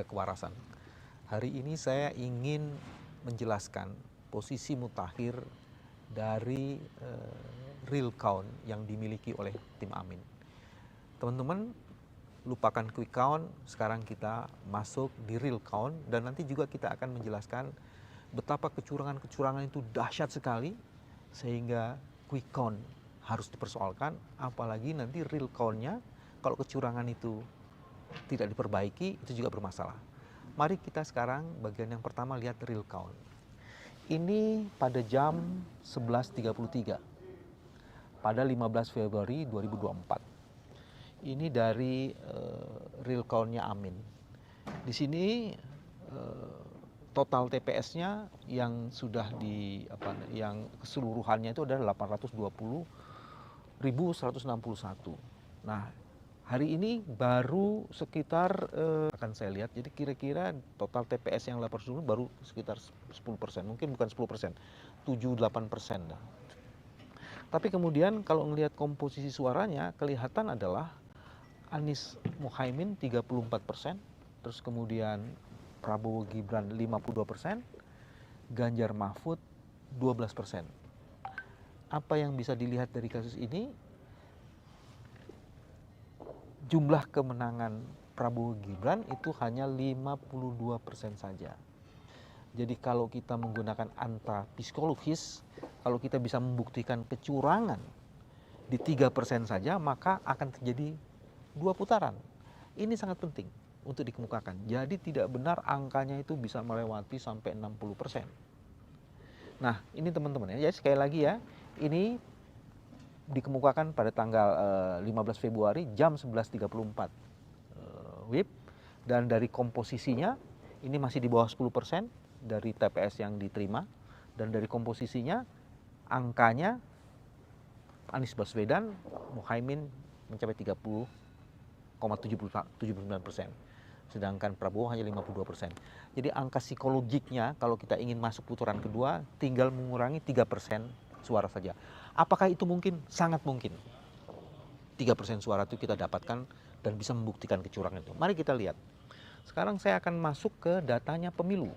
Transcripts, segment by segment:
kewarasan. Hari ini saya ingin menjelaskan posisi mutakhir dari real count yang dimiliki oleh tim Amin. Teman-teman, lupakan quick count, sekarang kita masuk di real count dan nanti juga kita akan menjelaskan betapa kecurangan-kecurangan itu dahsyat sekali sehingga quick count harus dipersoalkan, apalagi nanti real count-nya kalau kecurangan itu tidak diperbaiki itu juga bermasalah. Mari kita sekarang bagian yang pertama lihat real count. Ini pada jam 11.33 pada 15 Februari 2024. Ini dari real count-nya Amin. Di sini total TPS-nya yang sudah yang keseluruhannya itu adalah 820.161. Nah, hari ini baru sekitar akan saya lihat, jadi kira-kira total TPS yang lapor dulu baru sekitar 10%, mungkin bukan 10%, 7-8%. Tapi kemudian kalau melihat komposisi suaranya, kelihatan adalah Anies Muhaimin 34%, terus kemudian Prabowo Gibran 52%, Ganjar Mahfud 12%. Apa yang bisa dilihat dari kasus ini? Jumlah kemenangan Prabowo Gibran itu hanya 52% saja. Jadi kalau kita menggunakan angka psikologis, kalau kita bisa membuktikan kecurangan di 3% saja, maka akan terjadi 2 putaran. Ini sangat penting untuk dikemukakan. Jadi tidak benar angkanya itu bisa melewati sampai 60%. Nah, ini teman-teman ya. Jadi sekali lagi ya, ini dikemukakan pada tanggal 15 Februari jam 11.34 WIB, dan dari komposisinya ini masih di bawah 10% dari TPS yang diterima, dan dari komposisinya angkanya Anies Baswedan, Muhaimin mencapai 30,79%, sedangkan Prabowo hanya 52%. Jadi angka psikologiknya kalau kita ingin masuk putaran kedua tinggal mengurangi 3% suara saja. Apakah itu mungkin? Sangat mungkin. 3% suara itu kita dapatkan dan bisa membuktikan kecurangan itu. Mari kita lihat. Sekarang saya akan masuk ke datanya pemilu.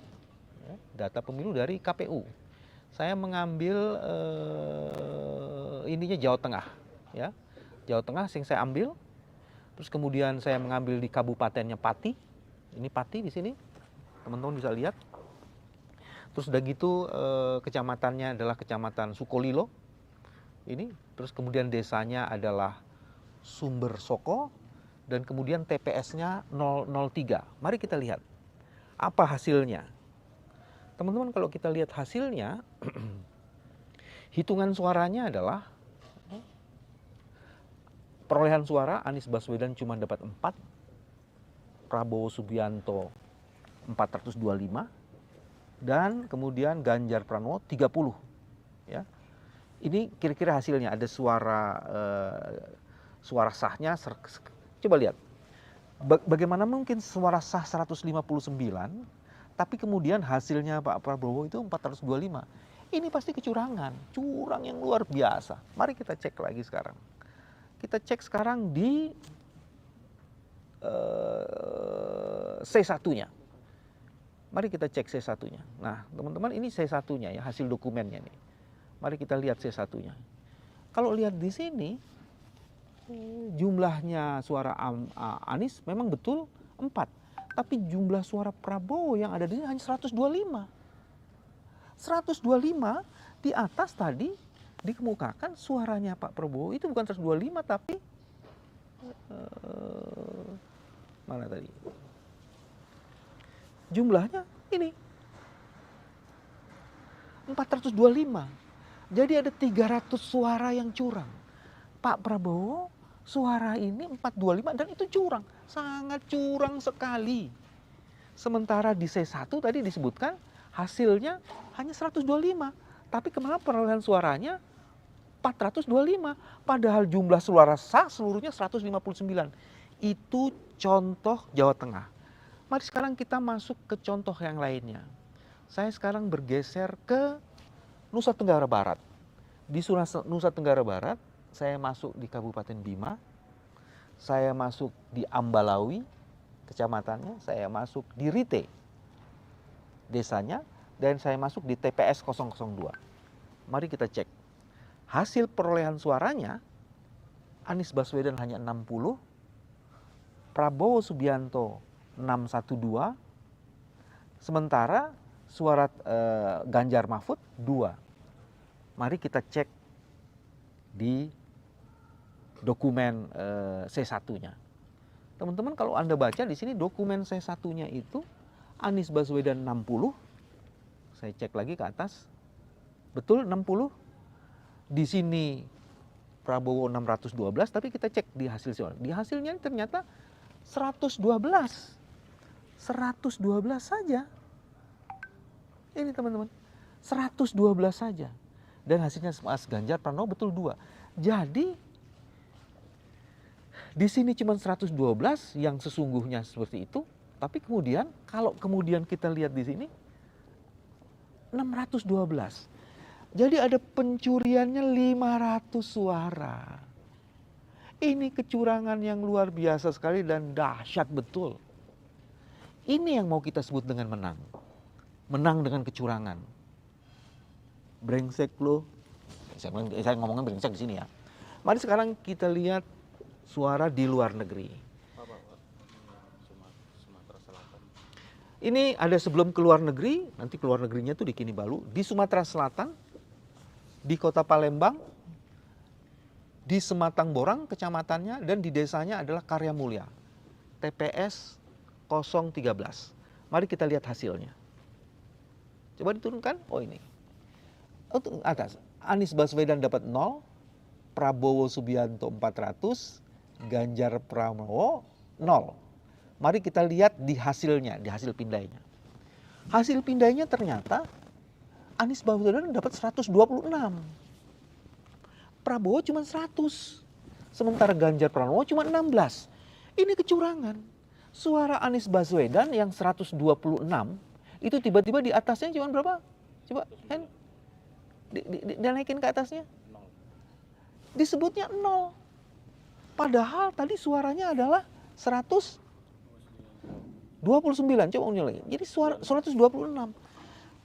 Data pemilu dari KPU. Saya mengambil ininya Jawa Tengah. Ya. Jawa Tengah yang saya ambil. Terus kemudian saya mengambil di kabupatennya Pati. Ini Pati di sini. Teman-teman bisa lihat. Terus udah gitu kecamatannya adalah Kecamatan Sukolilo. Ini, terus kemudian desanya adalah Sumber Soko, dan kemudian TPS-nya 003. Mari kita lihat apa hasilnya. Teman-teman, kalau kita lihat hasilnya, hitungan suaranya adalah perolehan suara Anies Baswedan cuma dapat 4, Prabowo Subianto 425, dan kemudian Ganjar Pranowo 30. Ya. Ini kira-kira hasilnya, ada suara sahnya, coba lihat. Bagaimana mungkin suara sah 159, tapi kemudian hasilnya Pak Prabowo itu 425. Ini pasti kecurangan, curang yang luar biasa. Mari kita cek lagi sekarang. Kita cek sekarang di C1-nya. Mari kita cek C1-nya. Nah, teman-teman, ini C1-nya ya, hasil dokumennya nih. Mari kita lihat C1-nya. Kalau lihat di sini, jumlahnya suara Anies memang betul 4. Tapi jumlah suara Prabowo yang ada di sini hanya 125. 125 di atas tadi dikemukakan suaranya Pak Prabowo itu bukan 125 tapi mana tadi? Jumlahnya ini 425. Jadi ada 300 suara yang curang. Pak Prabowo suara ini 425 dan itu curang. Sangat curang sekali. Sementara di C1 tadi disebutkan hasilnya hanya 125. Tapi kenapa perolehan suaranya 425? Padahal jumlah suara sah seluruhnya 159. Itu contoh Jawa Tengah. Mari sekarang kita masuk ke contoh yang lainnya. Saya sekarang bergeser ke Nusa Tenggara Barat. Di Nusa Tenggara Barat, saya masuk di Kabupaten Bima, saya masuk di Ambalawi, kecamatannya, saya masuk di Rite desanya, dan saya masuk di TPS 002. Mari kita cek. Hasil perolehan suaranya, Anies Baswedan hanya 60, Prabowo Subianto 612, sementara suara Ganjar Mahfud 2. Mari kita cek di dokumen C1-nya. Teman-teman, kalau Anda baca di sini dokumen C1-nya itu Anies Baswedan 60. Saya cek lagi ke atas. Betul 60. Di sini Prabowo 612, tapi kita cek di hasil suara. Di hasilnya ternyata 112. 112 saja. Ini teman-teman. 112 saja. Dan hasilnya Mas Ganjar Pranowo betul 2. Jadi di sini cuma 112 yang sesungguhnya seperti itu, tapi kemudian kalau kemudian kita lihat di sini 612. Jadi ada pencuriannya 500 suara. Ini kecurangan yang luar biasa sekali dan dahsyat betul. Ini yang mau kita sebut dengan menang. Menang dengan kecurangan. Brengsek lo. Saya ngomongin brengsek di sini ya. Mari sekarang kita lihat suara di luar negeri. Sumatera Selatan. Ini ada sebelum ke luar negeri, nanti keluar negerinya tuh di Kinibalu, di Sumatera Selatan, di Kota Palembang, di Sematang Borang kecamatannya, dan di desanya adalah Karya Mulia, TPS 013. Mari kita lihat hasilnya. Coba diturunkan. Oh ini. Untuk atas, Anies Baswedan dapat 0, Prabowo Subianto 400, Ganjar Pranowo 0. Mari kita lihat di hasilnya, di hasil pindainya. Hasil pindainya ternyata Anies Baswedan dapat 126. Prabowo cuma 100. Sementara Ganjar Pranowo cuma 16. Ini kecurangan. Suara Anies Baswedan yang 126 itu tiba-tiba di atasnya cuma berapa? Coba kan dinaikin ke atasnya. Disebutnya 0. Padahal tadi suaranya adalah 129. Coba ulang lagi. Jadi suara 126.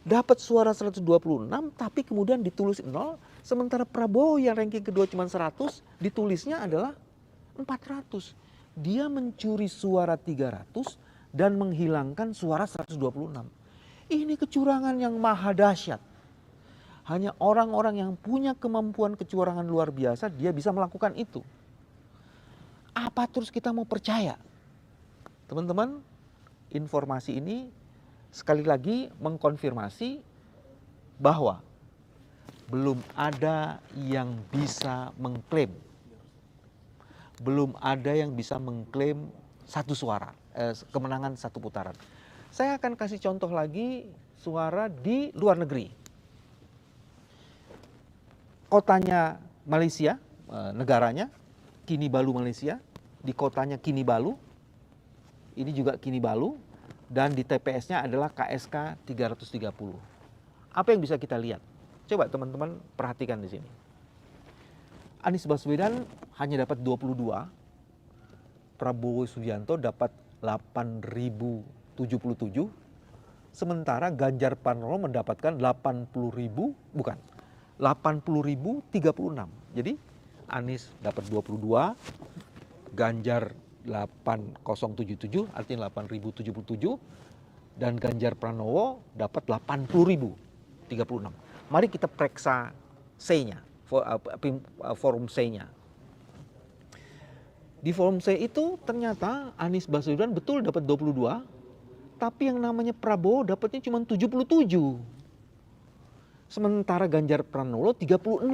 Dapat suara 126 tapi kemudian ditulis 0. Sementara Prabowo yang ranking kedua cuma 100, ditulisnya adalah 400. Dia mencuri suara 300 dan menghilangkan suara 126. Ini kecurangan yang maha dahsyat. Hanya orang-orang yang punya kemampuan kecurangan luar biasa, dia bisa melakukan itu. Apa terus kita mau percaya? Teman-teman, informasi ini sekali lagi mengkonfirmasi bahwa belum ada yang bisa mengklaim. Belum ada yang bisa mengklaim satu suara, kemenangan satu putaran. Saya akan kasih contoh lagi suara di luar negeri. Kotanya Malaysia, negaranya Kinibalu Malaysia, di kotanya Kinibalu, ini juga Kinibalu, dan di TPS-nya adalah KSK 330. Apa yang bisa kita lihat? Coba teman-teman perhatikan di sini. Anies Baswedan hanya dapat 22, Prabowo Subianto dapat 8.077, sementara Ganjar Pranowo mendapatkan 80.036. Jadi Anies dapat 22, Ganjar 8077, artinya 8077, dan Ganjar Pranowo dapat 80.036. Mari kita periksa C-nya, forum C-nya. Di forum C itu ternyata Anies Baswedan betul dapat 22, tapi yang namanya Prabowo dapatnya cuma 77. Sementara Ganjar Pranowo 36.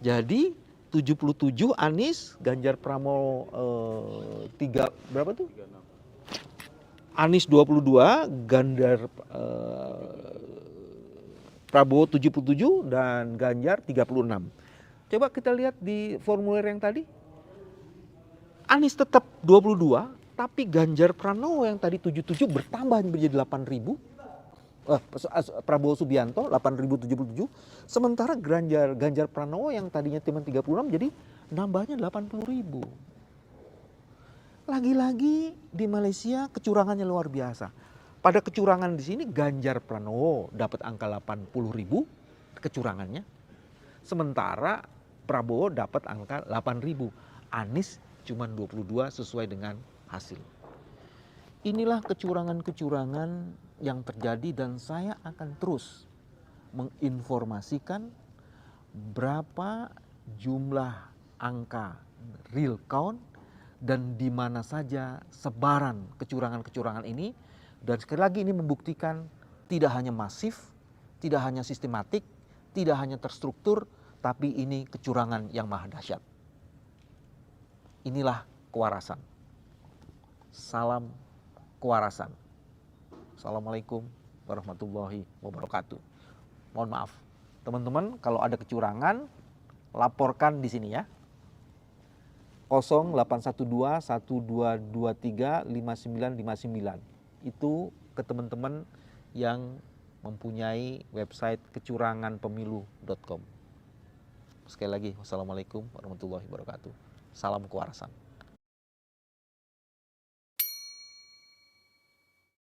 Jadi 77 Anies, Ganjar Pranowo berapa tuh? 36. Anies 22, Ganjar Prabowo 77 dan Ganjar 36. Coba kita lihat di formulir yang tadi. Anies tetap 22, tapi Ganjar Pranowo yang tadi 77 bertambah menjadi 8.000. Prabowo Subianto 8.077, sementara Ganjar Pranowo yang tadinya cuma 36 jadi nambahnya 80.000. Lagi-lagi di Malaysia kecurangannya luar biasa. Pada kecurangan di sini Ganjar Pranowo dapat angka 80.000 kecurangannya. Sementara Prabowo dapat angka 8.000. Anies cuma 22 sesuai dengan hasil. Inilah kecurangan-kecurangan yang terjadi dan saya akan terus menginformasikan berapa jumlah angka real count dan di mana saja sebaran kecurangan-kecurangan ini. Dan sekali lagi ini membuktikan tidak hanya masif, tidak hanya sistematik, tidak hanya terstruktur, tapi ini kecurangan yang maha dahsyat. Inilah kewarasan. Salam kewarasan. Assalamualaikum warahmatullahi wabarakatuh. Mohon maaf, teman-teman, kalau ada kecurangan, laporkan di sini ya. 0812 1223 5959. Itu ke teman-teman yang mempunyai website kecuranganpemilu.com. Sekali lagi, wassalamualaikum warahmatullahi wabarakatuh. Salam kewarasan.